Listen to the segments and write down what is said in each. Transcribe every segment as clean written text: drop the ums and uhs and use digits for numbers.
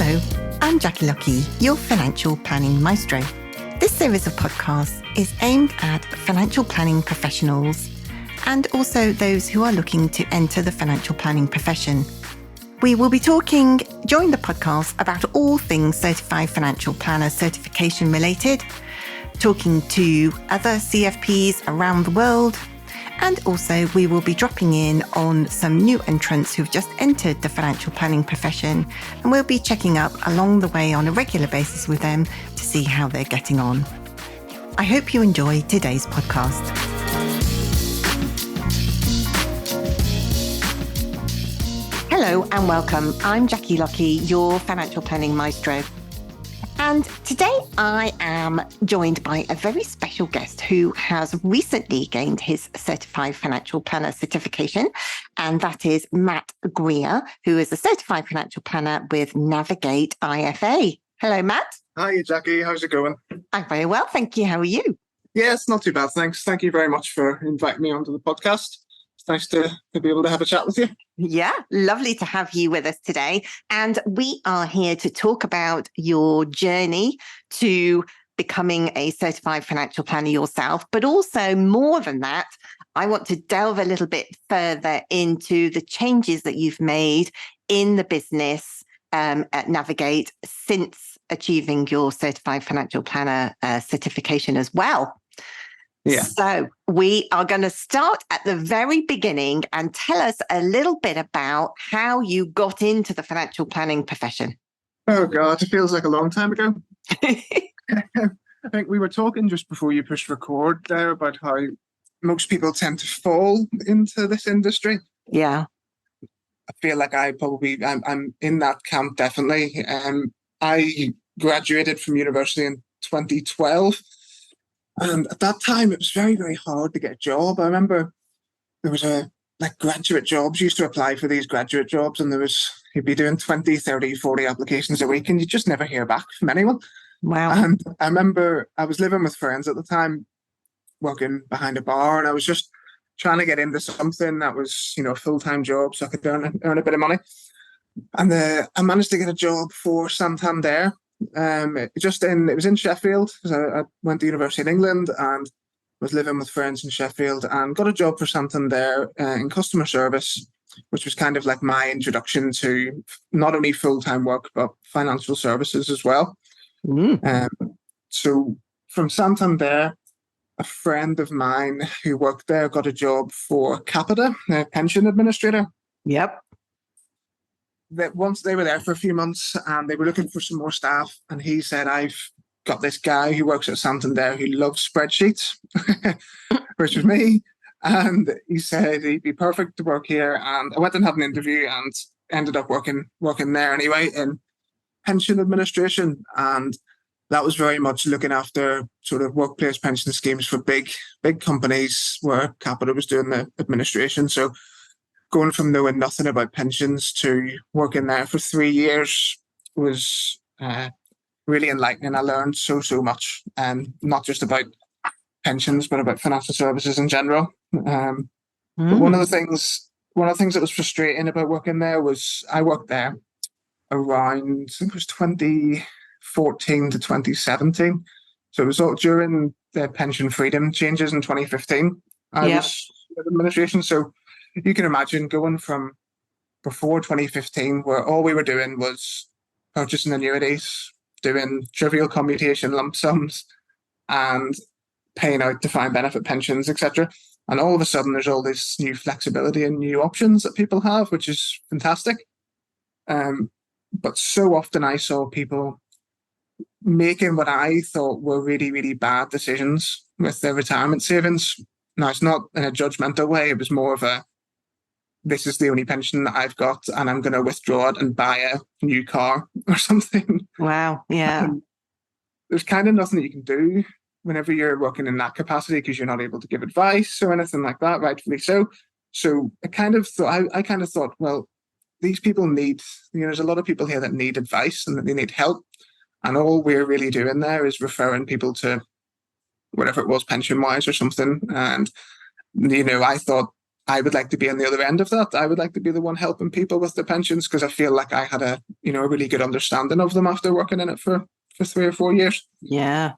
Hello, I'm Jackie Lucky, your financial planning maestro. This series of podcasts is aimed at financial planning professionals and also those who are looking to enter the financial planning profession. We will be talking during the podcast about all things Certified Financial Planner certification related, talking to other CFPs around the world, and also we will be dropping in on some new entrants who've just entered the financial planning profession, and we'll be checking up along the way on a regular basis with them to see how they're getting on. I hope you enjoy today's podcast. Hello and welcome. I'm Jackie Lucky, your financial planning maestro. And today I am joined by a very special guest who has recently gained his Certified Financial Planner certification, and that is Matt Greer, who is a Certified Financial Planner with Navigate IFA. Hello, Matt. Hi, Jackie. How's it going? I'm very well, thank you. How are you? Yes, not too bad, thanks. Thank you very much for inviting me onto the podcast. It's nice to be able to have a chat with you. Yeah, lovely to have you with us today. And we are here to talk about your journey to becoming a certified financial planner yourself. But also more than that, I want to delve a little bit further into the changes that you've made in the business at Navigate since achieving your certified financial planner certification as well. Yeah. So we are going to start at the very beginning and tell us a little bit about how you got into the financial planning profession. Oh, God, it feels like a long time ago. I think we were talking just before you pushed record there about how most people tend to fall into this industry. Yeah. I feel like I'm in that camp, definitely. I graduated from university in 2012. And at that time, it was very, very hard to get a job. I remember there was graduate jobs. You used to apply for these graduate jobs, and you'd be doing 20, 30, 40 applications a week, and you just never hear back from anyone. Wow. And I remember I was living with friends at the time, working behind a bar, and I was just trying to get into something that was, a full-time job so I could earn a bit of money. And I managed to get a job for Santander. It was in Sheffield, because I went to university in England and was living with friends in Sheffield, and got a job for Santander in customer service, which was kind of like my introduction to not only full-time work but financial services as well. So from Santander, a friend of mine who worked there got a job for Capita, a pension administrator. Yep. That once they were there for a few months and they were looking for some more staff, and he said, I've got this guy who works at Santander who loves spreadsheets, which was me. And he said he'd be perfect to work here. And I went and had an interview and ended up working there anyway in pension administration. And that was very much looking after sort of workplace pension schemes for big companies where Capita was doing the administration. So going from knowing nothing about pensions to working there for 3 years was really enlightening. I learned so much, not just about pensions, but about financial services in general. But one of the things that was frustrating about working there was I worked there around, I think it was 2014 to 2017. So it was all during the pension freedom changes in 2015. I was in administration. So you can imagine going from before 2015, where all we were doing was purchasing annuities, doing trivial commutation lump sums, and paying out defined benefit pensions, etc. And all of a sudden, there's all this new flexibility and new options that people have, which is fantastic. But so often I saw people making what I thought were really, really bad decisions with their retirement savings. Now, it's not in a judgmental way. It was more of this is the only pension that I've got, and I'm going to withdraw it and buy a new car or something. Wow. Yeah. There's kind of nothing that you can do whenever you're working in that capacity, because you're not able to give advice or anything like that, rightfully so. So I kind of thought, well, these people need, there's a lot of people here that need advice and that they need help. And all we're really doing there is referring people to whatever it was, pension-wise or something. And, I thought I would like to be on the other end of that. I would like to be the one helping people with their pensions, because I feel like I had a really good understanding of them after working in it for 3 or 4 years. Yeah.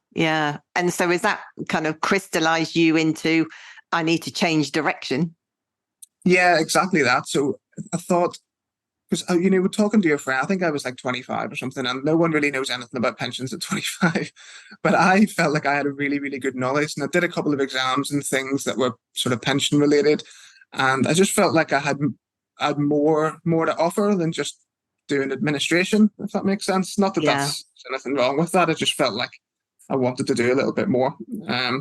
And so is that kind of crystallized you into, I need to change direction? Yeah, exactly that. So I thought, because we're talking to your friend, I think I was like 25 or something, and no one really knows anything about pensions at 25. But I felt like I had a really, really good knowledge, and I did a couple of exams and things that were sort of pension related, and I just felt like I had more to offer than just doing administration, if that makes sense. Not that that's anything wrong with that. I just felt like I wanted to do a little bit more.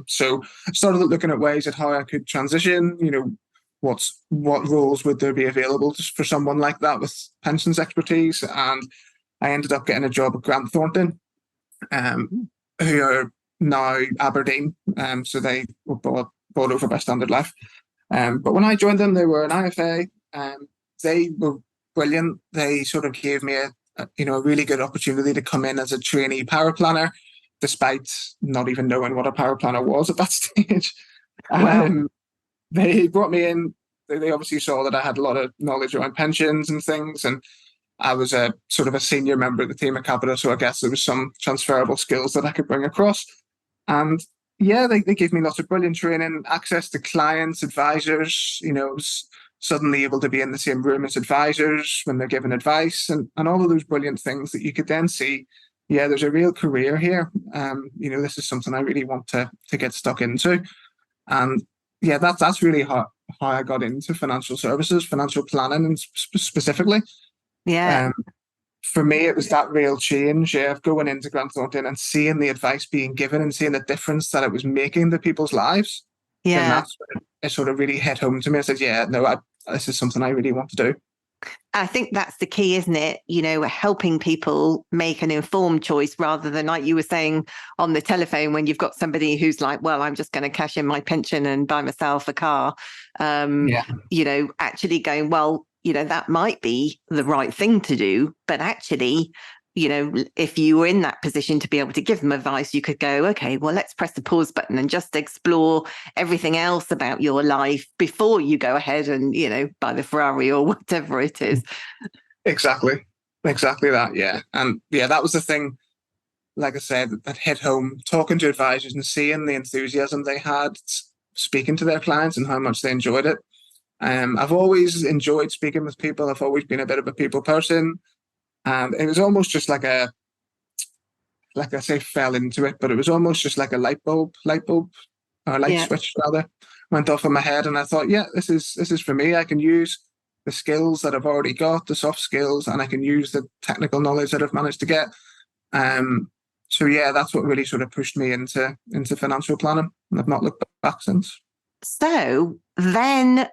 So I started looking at ways at how I could transition. What roles would there be available for someone like that with pensions expertise? And I ended up getting a job at Grant Thornton, who are now Aberdeen. So they were bought over by Standard Life. But when I joined them, they were an IFA. They were brilliant. They sort of gave me a really good opportunity to come in as a trainee power planner, despite not even knowing what a power planner was at that stage. Wow. They brought me in. They obviously saw that I had a lot of knowledge around pensions and things, and I was a sort of a senior member of the team at Capita, so I guess there was some transferable skills that I could bring across. And yeah, they gave me lots of brilliant training, access to clients, advisors, suddenly able to be in the same room as advisors when they're giving advice, and all of those brilliant things that you could then see, yeah, there's a real career here. This is something I really want to get stuck into. And yeah, that's really how I got into financial services, financial planning, and specifically. Yeah. For me, it was that real change, of going into Grant Thornton and seeing the advice being given and seeing the difference that it was making to people's lives. Yeah. And that's when it sort of really hit home to me. I said, yeah, no, this is something I really want to do. I think that's the key, isn't it? Helping people make an informed choice rather than, like you were saying on the telephone, when you've got somebody who's like, well, I'm just going to cash in my pension and buy myself a car. Actually going, well, that might be the right thing to do, but actually, if you were in that position to be able to give them advice, you could go, okay, well, let's press the pause button and just explore everything else about your life before you go ahead and, buy the Ferrari or whatever it is. Exactly that. Yeah. And yeah, that was the thing, like I said, that hit home, talking to advisors and seeing the enthusiasm they had speaking to their clients and how much they enjoyed it. I've always enjoyed speaking with people. I've always been a bit of a people person. And it was almost just like I say, fell into it, but it was almost just like a light bulb, or a light switch rather, went off in my head. And I thought, yeah, this is for me. I can use the skills that I've already got, the soft skills, and I can use the technical knowledge that I've managed to get. So yeah, that's what really sort of pushed me into financial planning. And I've not looked back since. So then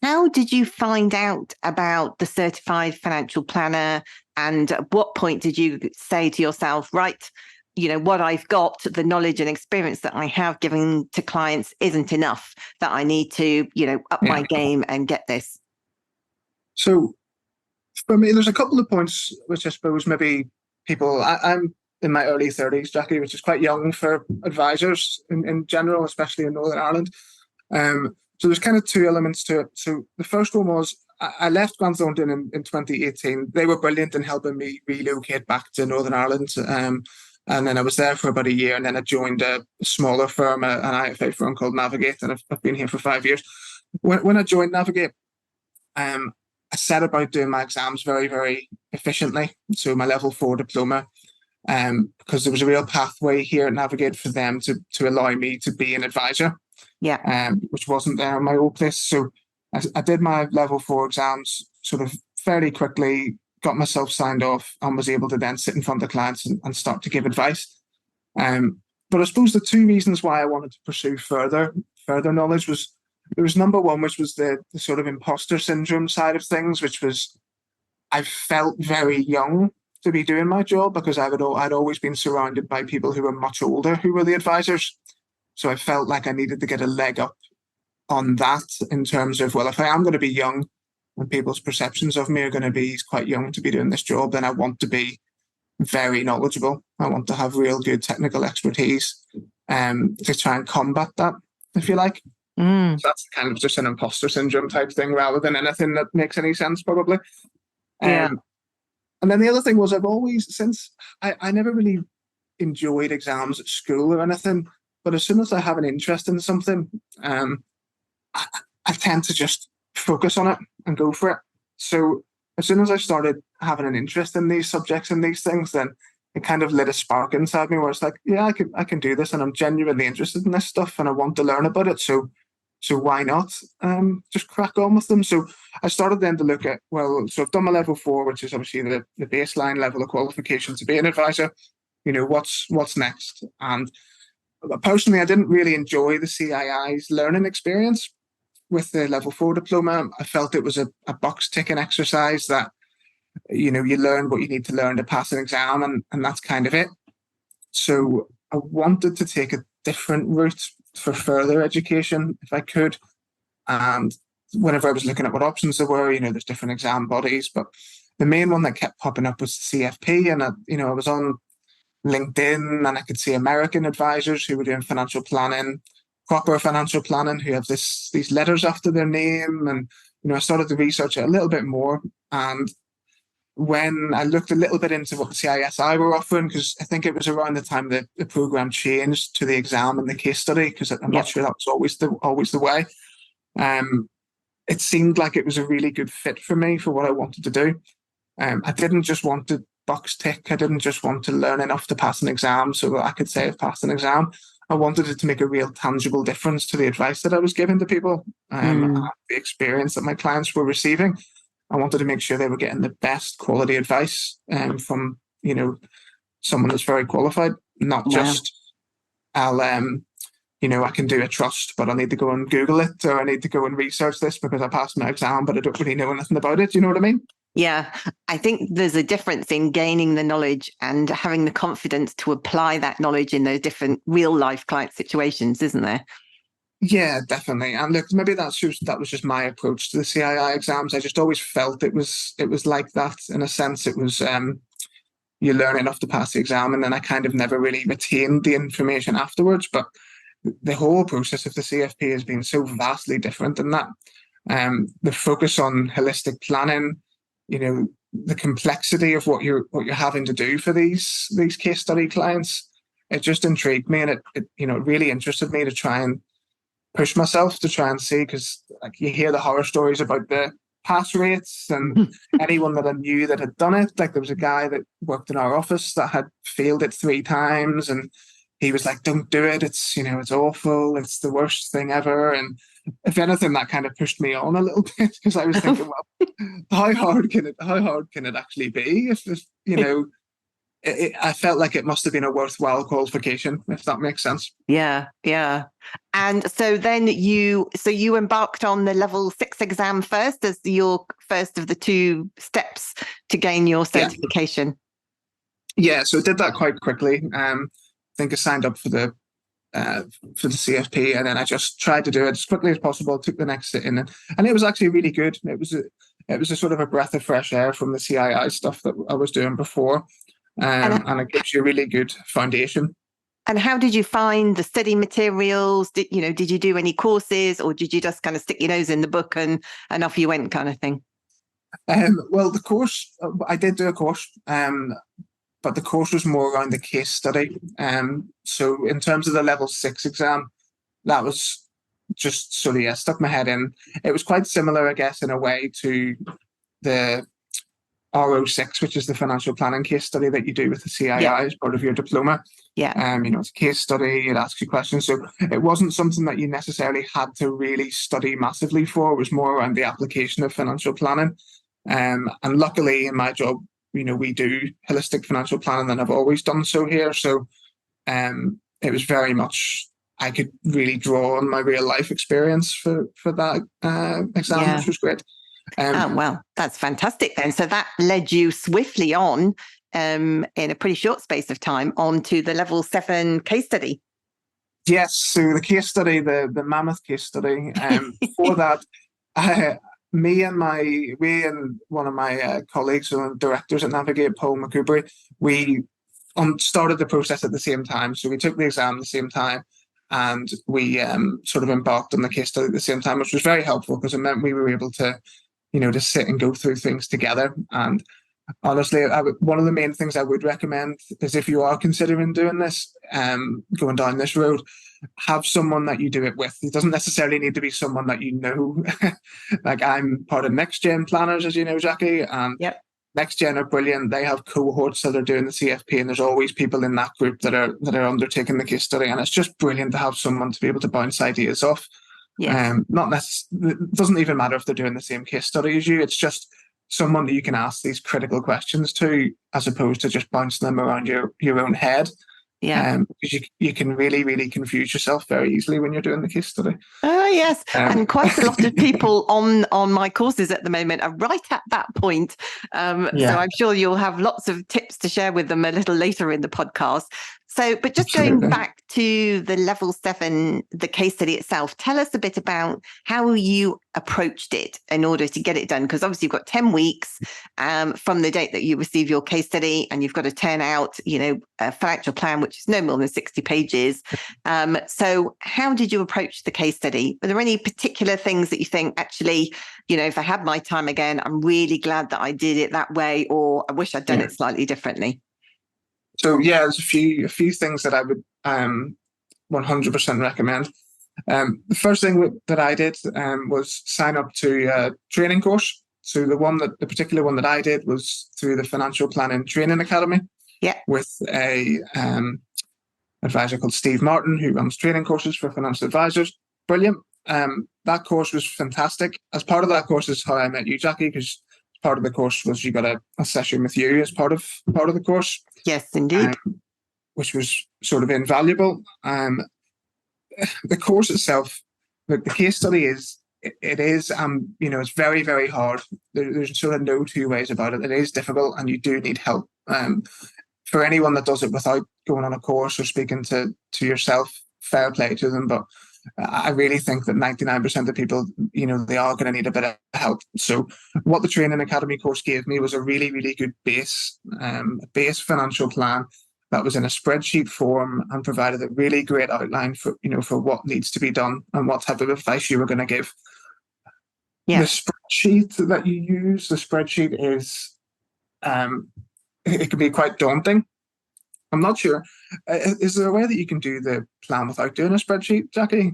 how did you find out about the certified financial planner? And at what point did you say to yourself, right, what I've got, the knowledge and experience that I have given to clients isn't enough, that I need to, up my game and get this? So for me, there's a couple of points which I suppose maybe people, I'm in my early 30s, Jackie, which is quite young for advisors in general, especially in Northern Ireland. So there's kind of two elements to it. So the first one was I left Grant Thornton in 2018. They were brilliant in helping me relocate back to Northern Ireland. And then I was there for about a year, and then I joined a smaller firm, an IFA firm called Navigate, and I've been here for 5 years. When I joined Navigate, I set about doing my exams very, very efficiently. So my level 4 diploma, because there was a real pathway here at Navigate for them to allow me to be an advisor. Yeah. Which wasn't there in my old place. So I did my level 4 exams sort of fairly quickly, got myself signed off, and was able to then sit in front of clients and start to give advice. But I suppose the two reasons why I wanted to pursue further knowledge was, there was number one, which was the sort of imposter syndrome side of things, which was I felt very young to be doing my job, because I'd always been surrounded by people who were much older who were the advisors. So I felt like I needed to get a leg up on that, in terms of, well, if I am going to be young and people's perceptions of me are going to be he's quite young to be doing this job, then I want to be very knowledgeable. I want to have real good technical expertise to try and combat that, if you like. Mm. So that's kind of just an imposter syndrome type thing rather than anything that makes any sense, probably. Yeah. And then the other thing was I've always, since I never really enjoyed exams at school or anything, but as soon as I have an interest in something, I, I tend to just focus on it and go for it. So as soon as I started having an interest in these subjects and these things, then it kind of lit a spark inside me where it's like, yeah, I can do this, and I'm genuinely interested in this stuff, and I want to learn about it. So why not just crack on with them? So I started then to look at, well, so I've done my level 4, which is obviously the baseline level of qualification to be an advisor. What's next? And personally, I didn't really enjoy the CII's learning experience with the level 4 diploma. I felt it was a box ticking exercise that, you learn what you need to learn to pass an exam, and that's kind of it. So I wanted to take a different route for further education if I could. And whenever I was looking at what options there were, there's different exam bodies, but the main one that kept popping up was CFP. And I was on LinkedIn, and I could see American advisors who were doing financial planning, proper financial planning, who have these letters after their name. And I started to research it a little bit more. And when I looked a little bit into what the CISI were offering, because I think it was around the time that the program changed to the exam and the case study, because I'm not sure that was always the way. It seemed like it was a really good fit for me for what I wanted to do. I didn't just want to box tick. I didn't just want to learn enough to pass an exam so that I could say I've passed an exam. I wanted it to make a real tangible difference to the advice that I was giving to people, and the experience that my clients were receiving. I wanted to make sure they were getting the best quality advice from, someone that's very qualified, not just, I can do a trust, but I need to go and Google it, or I need to go and research this because I passed my exam, but I don't really know anything about it. You know what I mean? Yeah, I think there's a difference in gaining the knowledge and having the confidence to apply that knowledge in those different real life client situations, isn't there? Yeah, definitely. And look, maybe that was just my approach to the CII exams. I just always felt it was like that. In a sense, it was you learn enough to pass the exam, and then I kind of never really retained the information afterwards. But the whole process of the CFP has been so vastly different than that. The focus on holistic planning, the complexity of what you're having to do for these case study clients, it just intrigued me, and it really interested me to try and push myself to try and see, because like you hear the horror stories about the pass rates, and anyone that I knew that had done it, like there was a guy that worked in our office that had failed it 3 times, and he was like, don't do it, it's it's awful, it's the worst thing ever. And if anything, that kind of pushed me on a little bit, because I was thinking, well, how hard can it actually be if I felt like it must have been a worthwhile qualification, if that makes sense. Yeah. And so then you embarked on the level 6 exam first as your first of the 2 steps to gain your certification. Yeah, so I did that quite quickly. I think I signed up for the CFP, and then I just tried to do it as quickly as possible. Took the next sitting, and it was actually really good. It was a sort of a breath of fresh air from the CII stuff that I was doing before. And it gives you a really good foundation. And how did you find the study materials? Did you do any courses, or did you just kind of stick your nose in the book and off you went kind of thing? Well, the course, I did do a course, but the course was more around the case study. So in terms of the level 6 exam, that was just sort of, stuck my head in. It was quite similar, I guess, in a way to the RO6, which is the financial planning case study that you do with the CII as part of your diploma. Yeah. It's a case study, it asks you questions. So it wasn't something that you necessarily had to really study massively for. It was more around the application of financial planning. And luckily in my job, we do holistic financial planning, and I've always done so here. So it was very much, I could really draw on my real life experience for that exam, which was great. Well, that's fantastic then. So that led you swiftly on in a pretty short space of time onto the level 7 case study. Yes, so the case study, the mammoth case study. For that, me and one of my colleagues and directors at Navigate, Paul McCoubrey, we started the process at the same time. So we took the exam at the same time. and we sort of embarked on the case study at the same time, which was very helpful because it meant we were able to, to sit and go through things together. And honestly, one of the main things I would recommend is if you are considering doing this, going down this road, have someone that you do it with. It doesn't necessarily need to be someone that you know. Like I'm part of Next Gen Planners, as you know, Jackie, and Yep. Next Gen are brilliant. They have cohorts that are doing the CFP, and there's always people in that group that are undertaking the case study, and it's just brilliant to have someone to be able to bounce ideas off. Yes. It doesn't even matter if they're doing the same case study as you. It's just someone that you can ask these critical questions to, as opposed to just bouncing them around your own head. Yeah. Because you can really, really confuse yourself very easily when you're doing the case study. Oh, yes. And quite a lot of people on my courses at the moment are right at that point. So I'm sure you'll have lots of tips to share with them a little later in the podcast. So, but just Absolutely. going back to the level 7, the case study itself, tell us a bit about how you approached it in order to get it done. Because obviously you've got 10 weeks from the date that you receive your case study, and you've got to turn out, a financial plan, which is no more than 60 pages. So how did you approach the case study? Were there any particular things that you think, actually, if I had my time again, I'm really glad that I did it that way, or I wish I'd done it slightly differently? So there's a few things that I would 100% recommend. The first thing that I did was sign up to a training course. So the particular one that I did was through the Financial Planning Training Academy. Yeah. With a advisor called Steve Martin, who runs training courses for financial advisors. Brilliant. That course was fantastic. As part of that course is how I met you, Jackie, because part of the course was you got a session with you as part of the course. Yes, indeed. Which was sort of invaluable. The course itself, the case study is it's very, very hard. There's sort of no two ways about it. It is difficult, and you do need help. For anyone that does it without going on a course or speaking to yourself, fair play to them. But I really think that 99% of people, they are going to need a bit of help. So what the Training Academy course gave me was a really, really good base financial plan that was in a spreadsheet form and provided a really great outline for what needs to be done and what type of advice you were going to give. Yeah. The spreadsheet that you use, the spreadsheet is, it can be quite daunting. I'm not sure. Is there a way that you can do the plan without doing a spreadsheet, Jackie?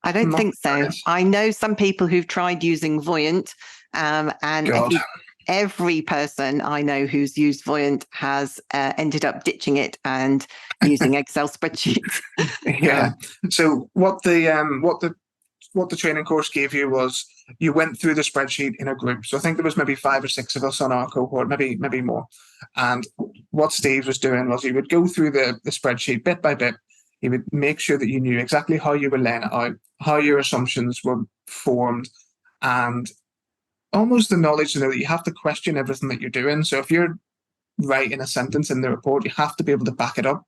I don't think so. I know some people who've tried using Voyant, and every person I know who's used Voyant has ended up ditching it and using Excel spreadsheets. Yeah. So what the training course gave you was you went through the spreadsheet in a group. So I think there was maybe 5 or 6 of us on our cohort, maybe more. And what Steve was doing was he would go through the spreadsheet bit by bit. He would make sure that you knew exactly how you were laying it out, how your assumptions were formed, and almost the knowledge to know that you have to question everything that you're doing. So if you're writing a sentence in the report, you have to be able to back it up.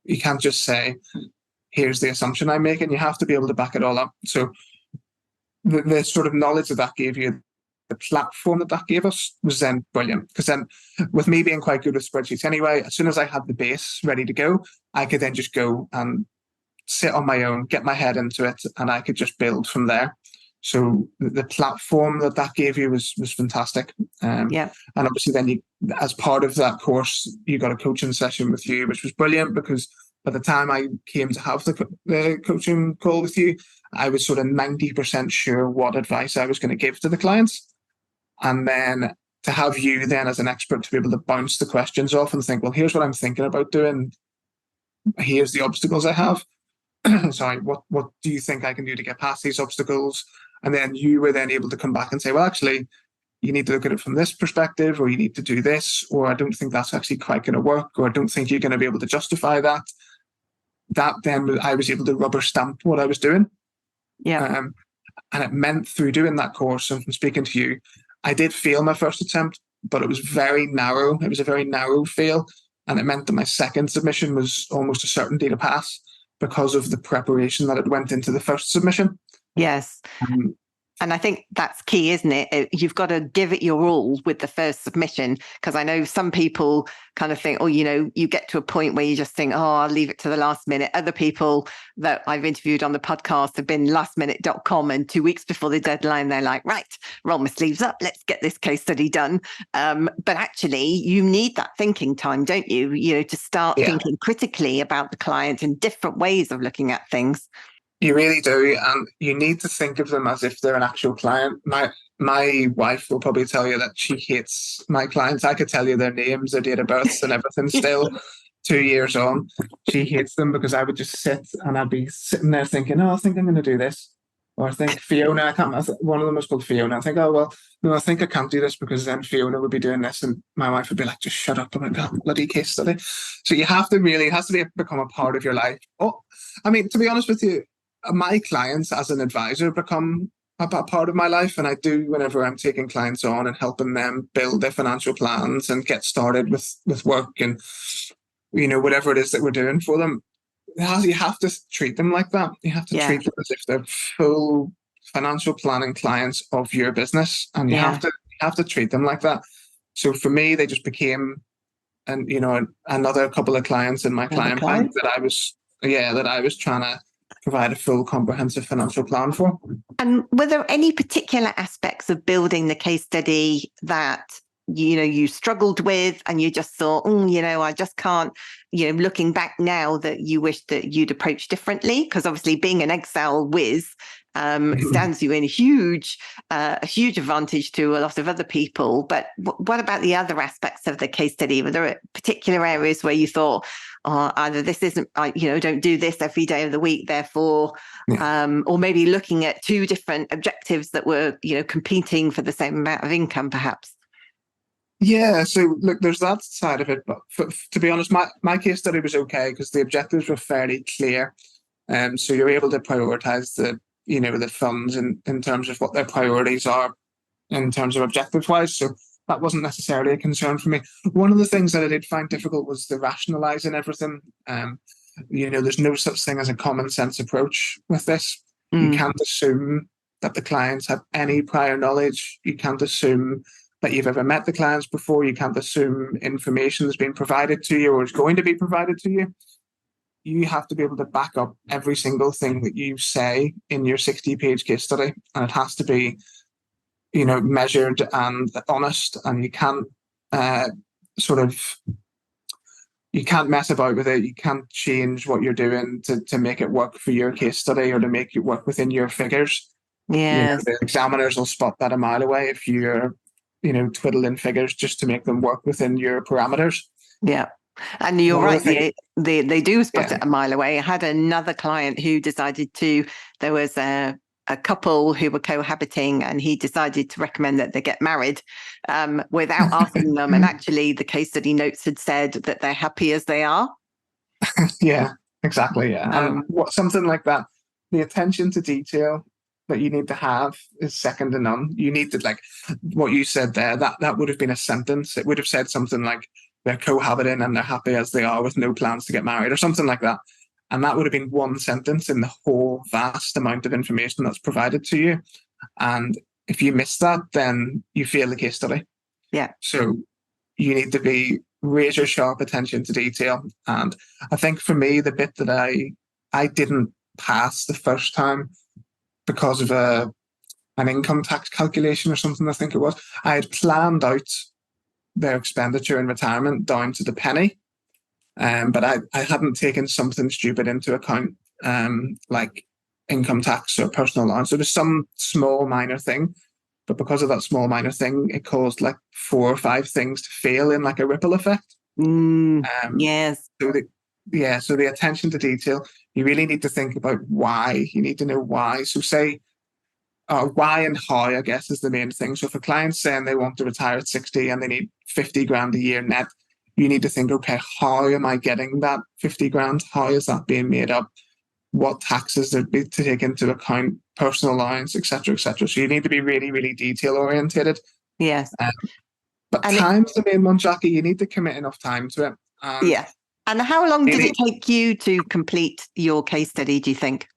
You can't just say, here's the assumption I'm making. You have to be able to back it all up. So the sort of knowledge that gave you, the platform that gave us, was then brilliant. Because then, with me being quite good with spreadsheets anyway, as soon as I had the base ready to go, I could then just go and sit on my own, get my head into it, and I could just build from there. So the platform that gave you was fantastic. And obviously then as part of that course, you got a coaching session with you, which was brilliant, because by the time I came to have the coaching call with you, I was sort of 90% sure what advice I was going to give to the clients. And then to have you then as an expert to be able to bounce the questions off and think, well, here's what I'm thinking about doing. Here's the obstacles I have. Sorry, what do you think I can do to get past these obstacles? And then you were then able to come back and say, well, actually, you need to look at it from this perspective, or you need to do this, or I don't think that's actually quite going to work, or I don't think you're going to be able to justify that. That then I was able to rubber stamp what I was doing. Yeah. And it meant through doing that course and from speaking to you, I did fail my first attempt, but it was very narrow. It was a very narrow fail. And it meant that my second submission was almost a certainty to pass because of the preparation that it went into the first submission. Yes. And I think that's key, isn't it? You've got to give it your all with the first submission, because I know some people kind of think, you get to a point where you just think, I'll leave it to the last minute. Other people that I've interviewed on the podcast have been lastminute.com, and 2 weeks before the deadline, they're like, right, roll my sleeves up, let's get this case study done. But actually, you need that thinking time, don't you? To start thinking critically about the client and different ways of looking at things. You really do, and you need to think of them as if they're an actual client. My wife will probably tell you that she hates my clients. I could tell you their names, their date of births, and everything still 2 years on. She hates them because I would just sit and I'd be sitting there thinking, I think I'm going to do this. Or I think Fiona, one of them was called Fiona. I think, no, I think I can't do this because then Fiona would be doing this. And my wife would be like, just shut up. I'm like, oh, bloody case study. So you have to it has to become a part of your life. To be honest with you, my clients as an advisor become a part of my life, and I do whenever I'm taking clients on and helping them build their financial plans and get started with work and whatever it is that we're doing for them. You have to treat them like that. You have to treat them as if they're full financial planning clients of your business, and you have to treat them like that. So for me, they just became another couple of clients in my client bank that I was trying to provide a full comprehensive financial plan for. And were there any particular aspects of building the case study that you struggled with and you just thought, I just can't, looking back now, that you wish that you'd approach differently? Because obviously being an Excel whiz stands you in a huge advantage to a lot of other people. But what about the other aspects of the case study? Were there particular areas where you thought, either this isn't, don't do this every day of the week, therefore, or maybe looking at two different objectives that were, competing for the same amount of income, perhaps? Yeah, so look, there's that side of it, but to be honest, my case study was okay because the objectives were fairly clear. So you're able to prioritize the funds in terms of what their priorities are in terms of objectives wise. So that wasn't necessarily a concern for me. One of the things that I did find difficult was the rationalizing everything. There's no such thing as a common sense approach with this. You can't assume that the clients have any prior knowledge. You can't assume that you've ever met the clients before. You can't assume information has been provided to you or is going to be provided to you. You have to be able to back up every single thing that you say in your 60-page case study, and it has to be, measured and honest, and you can't you can't mess about with it. You can't change what you're doing to make it work for your case study or to make it work within your figures. Yes. The examiners will spot that a mile away if you're twiddling figures just to make them work within your parameters. Yeah. And you're right, they do spot it a mile away. I had another client who decided there was a couple who were cohabiting, and he decided to recommend that they get married without asking them. And actually the case study notes had said that they're happy as they are. Yeah, exactly. Yeah. And something like that, the attention to detail that you need to have is second to none. You need to, like what you said there, that would have been a sentence. It would have said something like they're cohabiting and they're happy as they are with no plans to get married or something like that. And that would have been one sentence in the whole vast amount of information that's provided to you. And if you miss that, then you fail the case study. Yeah. So you need to be razor sharp attention to detail. And I think for me, the bit that I didn't pass the first time because of an income tax calculation or something, I think it was, I had planned out their expenditure in retirement down to the penny. But I hadn't taken something stupid into account, like income tax or personal allowance. It was some small minor thing, but because of that small minor thing, it caused like 4 or 5 things to fail in like a ripple effect. Yes. So the attention to detail, you really need to think about why. You need to know why. So say why and how, I guess, is the main thing. So if a client's saying they want to retire at 60 and they need 50 grand a year net, you need to think, okay, how am I getting that 50 grand? How is that being made up? What taxes there be to take into account, personal allowance, etc., etc. So you need to be really, really detail orientated. Yes. But time's the main one, Jackie. You need to commit enough time to it. Yeah. And how long did it take you to complete your case study, do you think?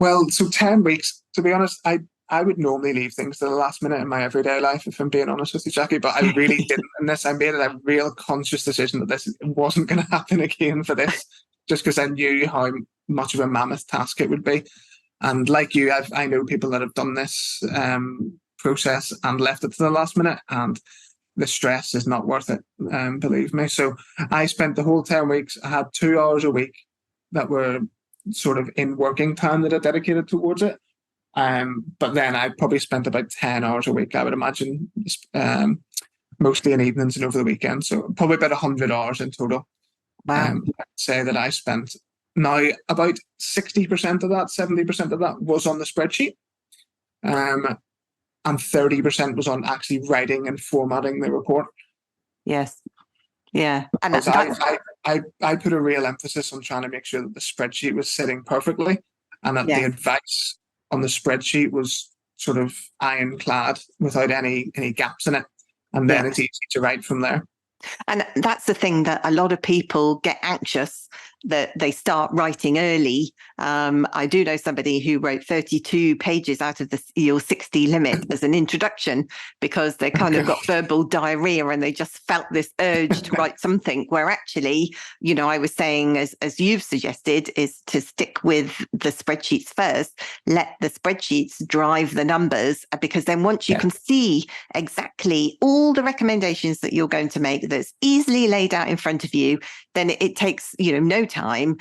Well, so 10 weeks. To be honest, I I would normally leave things to the last minute in my everyday life, if I'm being honest with you, Jackie, but I really didn't in this. I made a real conscious decision that this wasn't going to happen again for this, just because I knew how much of a mammoth task it would be. And like you, I know people that have done this process and left it to the last minute, and the stress is not worth it, believe me. So I spent the whole 10 weeks, I had 2 hours a week that were sort of in working time that I dedicated towards it. But then I probably spent about 10 hours a week, I would imagine, mostly in evenings and over the weekend. So probably about 100 hours in total. Wow. I'd say that I spent. Now, about 60% of that, 70% of that was on the spreadsheet. And 30% was on actually writing and formatting the report. Yes. Yeah. And I put a real emphasis on trying to make sure that the spreadsheet was sitting perfectly, and that the advice on the spreadsheet was sort of ironclad without any gaps in it. And then it's easy to write from there. And that's the thing, that a lot of people get anxious that they start writing early. I do know somebody who wrote 32 pages out of your 60 limit as an introduction, because they kind of got verbal diarrhea and they just felt this urge to write something, where actually, I was saying, as you've suggested, is to stick with the spreadsheets first, let the spreadsheets drive the numbers, because then once you can see exactly all the recommendations that you're going to make, that's easily laid out in front of you, then it takes, no time.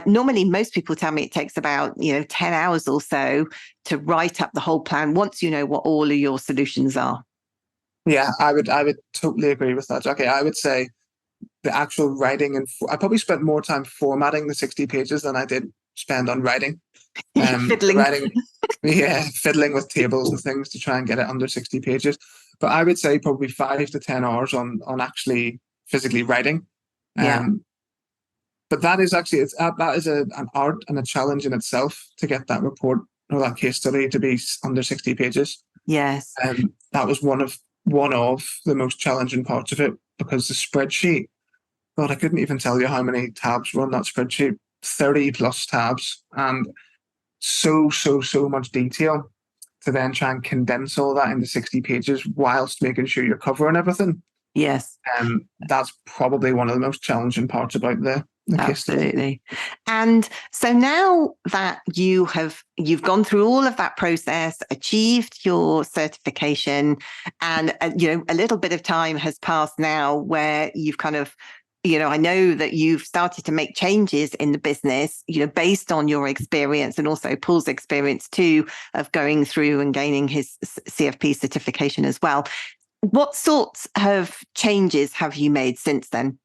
Normally, most people tell me it takes about, 10 hours or so to write up the whole plan once you know what all of your solutions are. Yeah, I would totally agree with that, Jackie. I would say the actual writing, and I probably spent more time formatting the 60 pages than I did spend on writing. Fiddling. Fiddling with tables and things to try and get it under 60 pages. But I would say probably 5 to 10 hours on actually physically writing. But that is actually that is an art and a challenge in itself, to get that report or that case study to be under 60 pages. Yes. That was one of the most challenging parts of it, because the spreadsheet, God, I couldn't even tell you how many tabs were on that spreadsheet. 30 plus tabs, and so much detail, to then try and condense all that into 60 pages whilst making sure you're covering everything. Yes. That's probably one of the most challenging parts about the case study. Absolutely. And so now that you've gone through all of that process, achieved your certification, and a little bit of time has passed now where you've kind of, I know that you've started to make changes in the business, based on your experience, and also Paul's experience too, of going through and gaining his CFP certification as well. What sorts of changes have you made since then?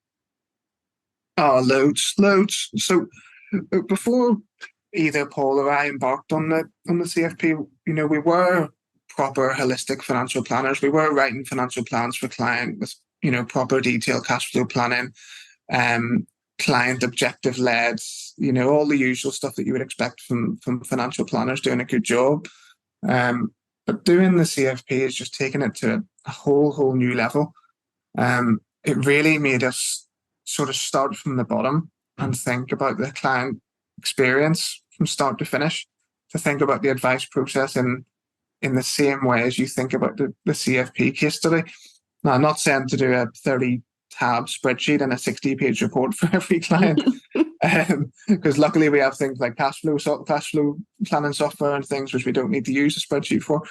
Oh, loads. So before either Paul or I embarked on the CFP, we were proper holistic financial planners. We were writing financial plans for client with, proper detailed cash flow planning, client objective led, all the usual stuff that you would expect from financial planners doing a good job. But doing the CFP is just taking it to a whole new level. It really made us sort of start from the bottom and think about the client experience from start to finish, to think about the advice process in the same way as you think about the CFP case study. Now, I'm not saying to do a 30-tab spreadsheet and a 60-page report for every client, because luckily we have things like cash flow planning software and things which we don't need to use a spreadsheet for.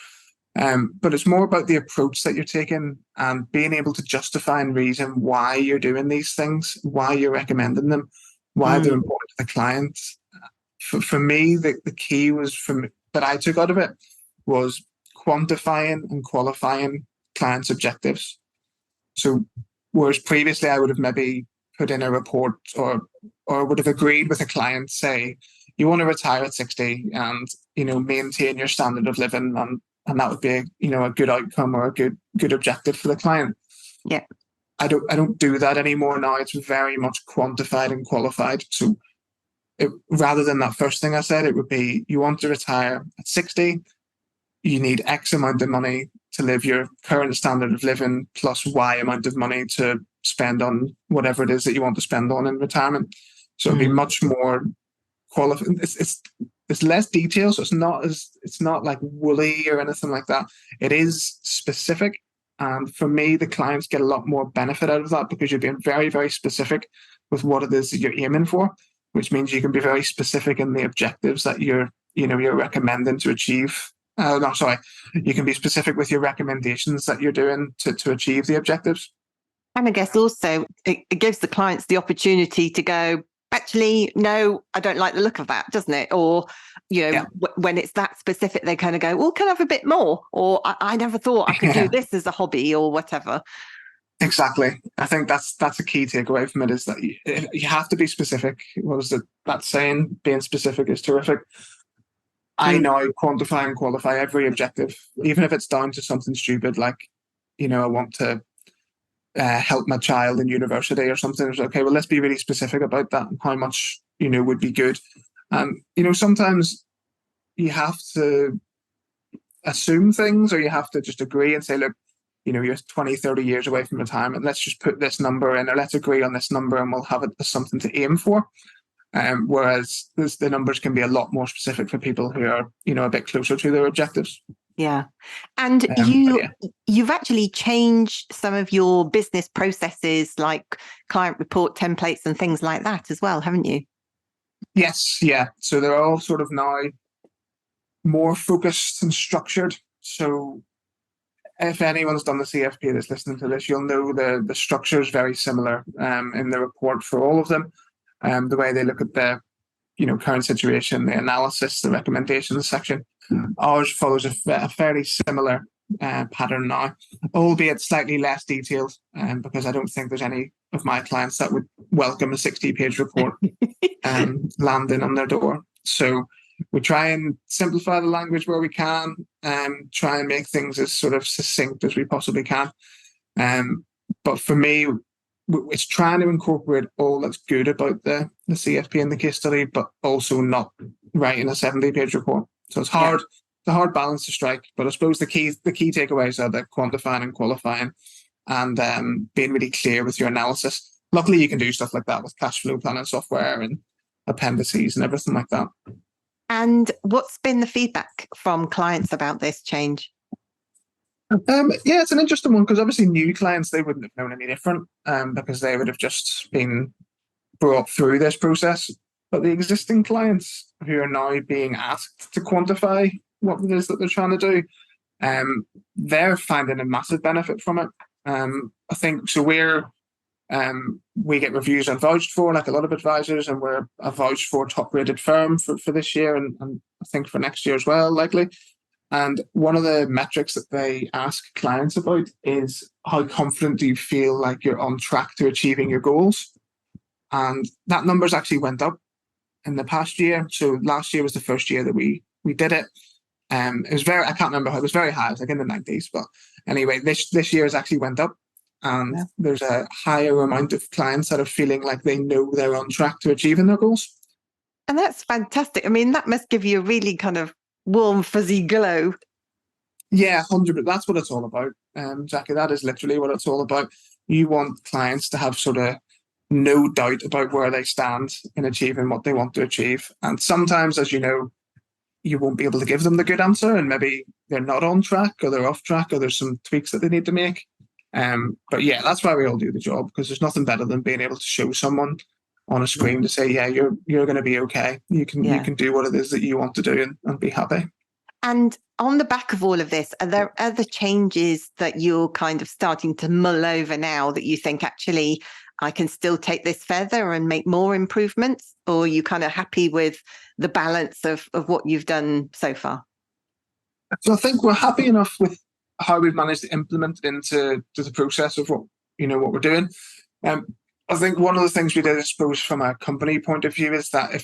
But it's more about the approach that you're taking, and being able to justify and reason why you're doing these things, why you're recommending them, why they're important to the client. For me, the key was that I took out of it was quantifying and qualifying clients' objectives. So whereas previously I would have maybe put in a report or would have agreed with a client, say, you want to retire at 60 and, maintain your standard of living, and that would be a good outcome or a good objective for the client. Yeah. I don't do that anymore now. It's very much quantified and qualified. So rather than that first thing I said, it would be, you want to retire at 60, you need X amount of money to live your current standard of living plus Y amount of money to spend on whatever it is that you want to spend on in retirement. So it'd be much more qualified. It's it's less detail, so it's not like woolly or anything like that. It is specific, and for me, the clients get a lot more benefit out of that because you're being very, very specific with what it is that you're aiming for, which means you can be very specific in the objectives that you're recommending to achieve. No, sorry, you can be specific with your recommendations that you're doing to achieve the objectives. And I guess also it gives the clients the opportunity to go, actually, no, I don't like the look of that, doesn't it? Or, when it's that specific, they kind of go, well, can I have a bit more? Or I never thought I could do this as a hobby or whatever. Exactly. I think that's a key takeaway from it, is that you have to be specific. What was it, that saying? Being specific is terrific. I now quantify and qualify every objective, even if it's down to something stupid like, I want to help my child in university or something. It's okay, well, let's be really specific about that and how much, would be good. Sometimes you have to assume things, or you have to just agree and say, look, you're 20, 30 years away from retirement. Let's just put this number in, or let's agree on this number, and we'll have it as something to aim for. Whereas the numbers can be a lot more specific for people who are, a bit closer to their objectives. Yeah. And you've actually changed some of your business processes, like client report templates and things like that as well, haven't you? Yes. Yeah. So they're all sort of now more focused and structured. So if anyone's done the CFP that's listening to this, you'll know the structure is very similar in the report for all of them. The way they look at the current situation, the analysis, the recommendations section. Ours follows a fairly similar pattern now, albeit slightly less detailed, because I don't think there's any of my clients that would welcome a 60-page report landing on their door. So we try and simplify the language where we can, try and make things as sort of succinct as we possibly can. But for me, it's trying to incorporate all that's good about the CFP and the case study, but also not writing a 70-page report. So it's hard. Yeah. It's a hard balance to strike. But I suppose the key takeaways are the quantifying and qualifying, and being really clear with your analysis. Luckily, you can do stuff like that with cash flow planning software and appendices and everything like that. And what's been the feedback from clients about this change? It's an interesting one, because obviously new clients, they wouldn't have known any different, because they would have just been brought through this process. But the existing clients who are now being asked to quantify what it is that they're trying to do, they're finding a massive benefit from it. I think so. We get reviews on vouched for, like a lot of advisors, and we're a vouched for top rated firm for this year, and I think for next year as well, likely. And one of the metrics that they ask clients about is how confident do you feel like you're on track to achieving your goals? And that number's actually went up in the past year. So last year was the first year that we did it. It was I can't remember how, it was very high, it was like in the 90s. But anyway, this year has actually went up. And there's a higher amount of clients that are feeling like they know they're on track to achieving their goals. And that's fantastic. I mean, that must give you a really kind of warm, fuzzy glow. Yeah, 100%. That's what it's all about, Jackie. That is literally what it's all about. You want clients to have sort of no doubt about where they stand in achieving what they want to achieve. And sometimes, as you know, you won't be able to give them the good answer, and maybe they're not on track, or they're off track, or there's some tweaks that they need to make. But yeah, that's why we all do the job, because there's nothing better than being able to show someone on a screen to say, yeah, you're going to be okay. You can do what it is that you want to do and be happy. And on the back of all of this, are there other changes that you're kind of starting to mull over now that you think, actually, I can still take this further and make more improvements? Or are you kind of happy with the balance of what you've done so far? So I think we're happy enough with how we've managed to implement it into the process of what we're doing. I think one of the things we did, I suppose, from a company point of view, is that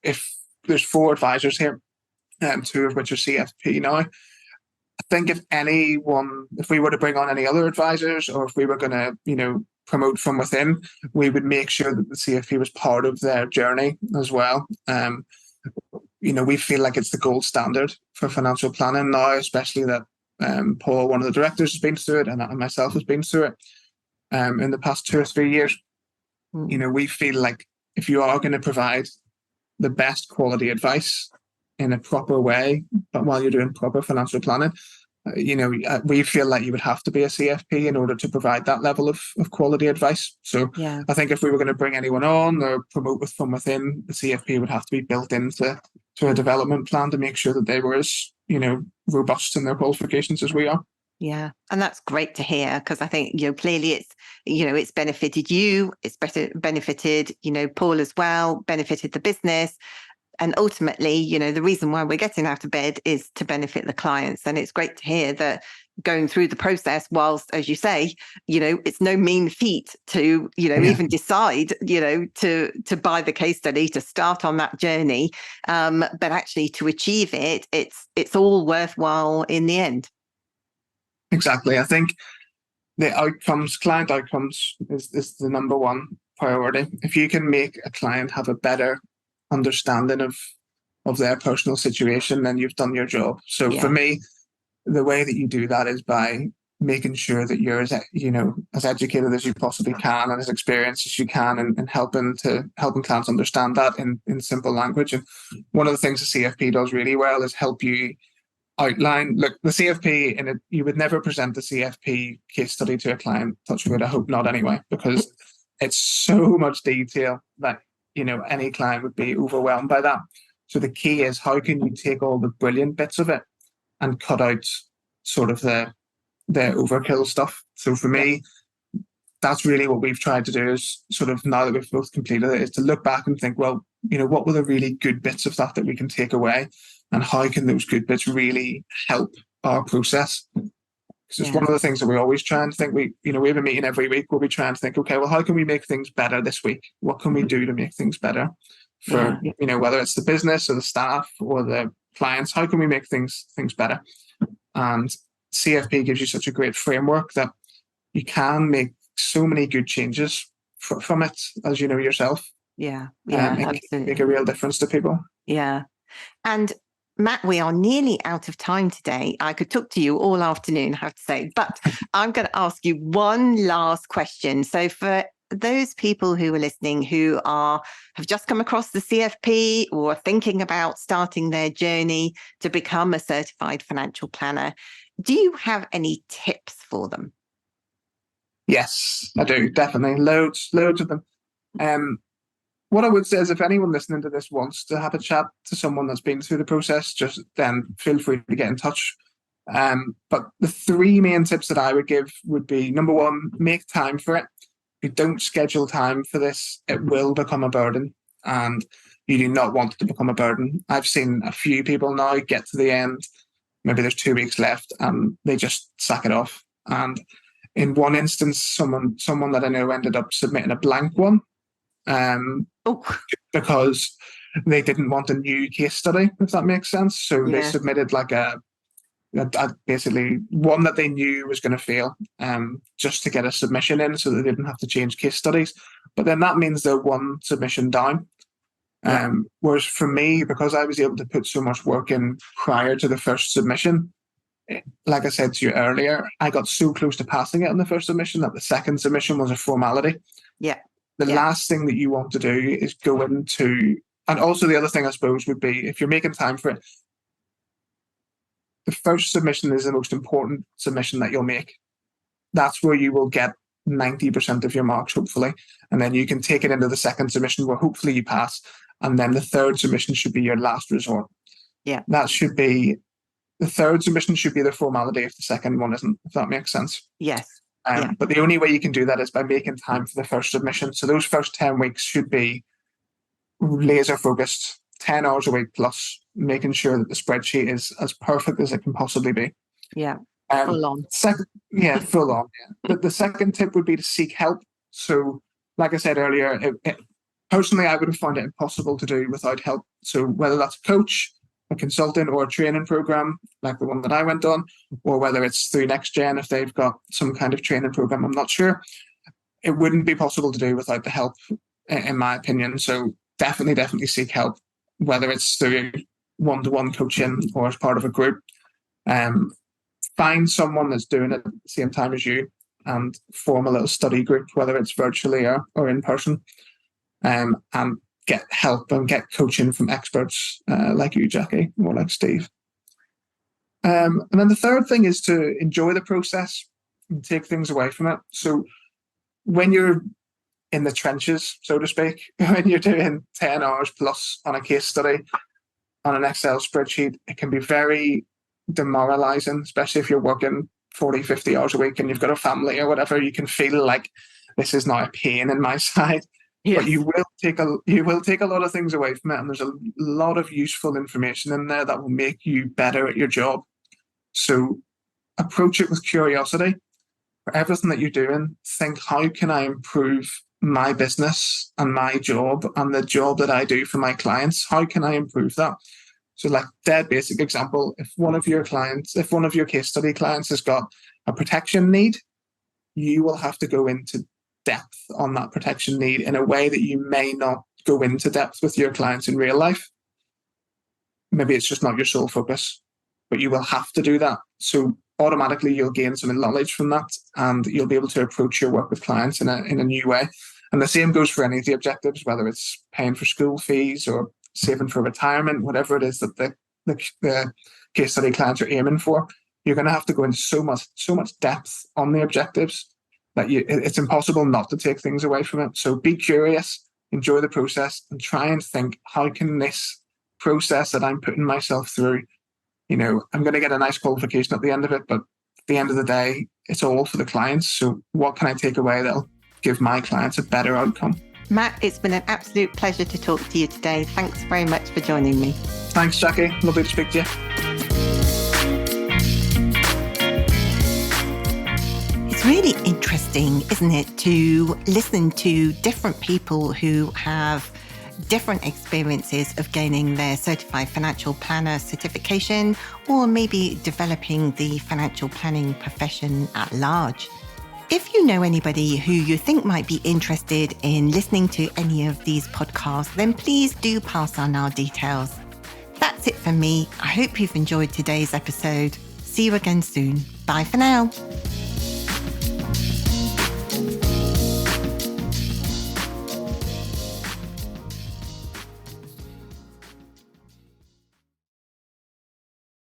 if there's 4 advisors here, 2 of which are CFP now, I think if we were to bring on any other advisors, or if we were going to, promote from within, we would make sure that the CFP was part of their journey as well. We feel like it's the gold standard for financial planning now, especially that Paul, one of the directors, has been through it, and myself has been through it in the past 2 or 3 years. We feel like if you are going to provide the best quality advice, in a proper way, but while you're doing proper financial planning, we feel like you would have to be a CFP in order to provide that level of quality advice. So Yeah. I think if we were going to bring anyone on or promote from within, the CFP would have to be built into a development plan to make sure that they were as, robust in their qualifications as we are. Yeah. And that's great to hear, because I think, clearly it's benefited you, it's benefited, Paul as well, benefited the business. And ultimately, the reason why we're getting out of bed is to benefit the clients. And it's great to hear that going through the process, whilst, as you say, it's no mean feat to, even decide, to buy the case study, to start on that journey. But actually to achieve it, it's all worthwhile in the end. Exactly. I think client outcomes is the number one priority. If you can make a client have a better understanding of their personal situation, then you've done your job. So for me, the way that you do that is by making sure that you're as educated as you possibly can and as experienced as you can, and helping clients understand that in simple language. And one of the things the CFP does really well is help you outline. Look, the CFP, you would never present the CFP case study to a client, touch wood, I hope not anyway, because it's so much detail that any client would be overwhelmed by that. So the key is, how can you take all the brilliant bits of it and cut out sort of the overkill stuff? So for me, that's really what we've tried to do, is sort of, now that we've both completed it, is to look back and think, well, what were the really good bits of that we can take away, and how can those good bits really help our process? Because it's one of the things that we always try and think. We have a meeting every week where we try and think, okay, well, how can we make things better this week? What can we do to make things better for, whether it's the business or the staff or the clients? How can we make things better? And CFP gives you such a great framework that you can make so many good changes from it, as you know yourself. Absolutely. Make a real difference to people. Yeah. And Matt, we are nearly out of time today. I could talk to you all afternoon, I have to say, but I'm going to ask you one last question. So for those people who are listening who have just come across the CFP or are thinking about starting their journey to become a certified financial planner, do you have any tips for them? Yes, I do. Definitely. Loads of them. What I would say is, if anyone listening to this wants to have a chat to someone that's been through the process, just then feel free to get in touch. But the three main tips that I would give would be, number one, make time for it. If you don't schedule time for this, it will become a burden, and you do not want it to become a burden. I've seen a few people now get to the end, maybe there's 2 weeks left, and they just sack it off. And in one instance, someone that I know ended up submitting a blank one. Because they didn't want a new case study, if that makes sense. So they submitted like a basically one that they knew was going to fail, just to get a submission in, so they didn't have to change case studies. But then that means they're one submission down. Whereas for me, because I was able to put so much work in prior to the first submission, like I said to you earlier, I got so close to passing it on the first submission that the second submission was a formality. The last thing that you want to do is go into, and also the other thing I suppose would be, if you're making time for it, the first submission is the most important submission that you'll make. That's where you will get 90% of your marks, hopefully. And then you can take it into the second submission where hopefully you pass. And then the third submission should be your last resort. That should be, the third submission should be the formality if the second one isn't, if that makes sense. But the only way you can do that is by making time for the first submission. So those first 10 weeks should be laser focused, 10 hours a week plus, making sure that the spreadsheet is as perfect as it can possibly be. Full on. Full on. The second tip would be to seek help. So like I said earlier, personally, I would have found it impossible to do without help. So whether that's a coach, a consultant, or a training program like the one that I went on, or whether it's through NextGen, if they've got some kind of training program, I'm not sure. It wouldn't be possible to do without the help, in my opinion. So definitely seek help, whether it's through one-to-one coaching or as part of a group. Find someone that's doing it at the same time as you and form a little study group, whether it's virtually or in person. And get help and get coaching from experts like you, Jackie, or like Steve. And then the third thing is to enjoy the process and take things away from it. So when you're in the trenches, so to speak, when you're doing 10 hours plus on a case study, on an Excel spreadsheet, it can be very demoralizing, especially if you're working 40, 50 hours a week and you've got a family or whatever. You can feel like this is now a pain in my side. Yes. But you will take a lot of things away from it, and there's a lot of useful information in there that will make you better at your job. So approach it with curiosity. For everything that you're doing, think, how can I improve my business and my job and the job that I do for my clients? How can I improve that? So like dead basic example, if one of your case study clients has got a protection need, you will have to go into depth on that protection need in a way that you may not go into depth with your clients in real life. Maybe it's just not your sole focus, but you will have to do that. So automatically you'll gain some knowledge from that, and you'll be able to approach your work with clients in a new way. And the same goes for any of the objectives, whether it's paying for school fees or saving for retirement, whatever it is that the case study clients are aiming for. You're going to have to go into so much depth on the objectives that it's impossible not to take things away from it. So be curious, enjoy the process, and try and think, how can this process that I'm putting myself through, I'm going to get a nice qualification at the end of it, but at the end of the day, it's all for the clients. So what can I take away that'll give my clients a better outcome? Matt, it's been an absolute pleasure to talk to you today. Thanks very much for joining me. Thanks, Jackie. Lovely to speak to you. It's really interesting, isn't it, to listen to different people who have different experiences of gaining their Certified Financial Planner certification, or maybe developing the financial planning profession at large. If you know anybody who you think might be interested in listening to any of these podcasts, then please do pass on our details. That's it for me. I hope you've enjoyed today's episode. See you again soon. Bye for now.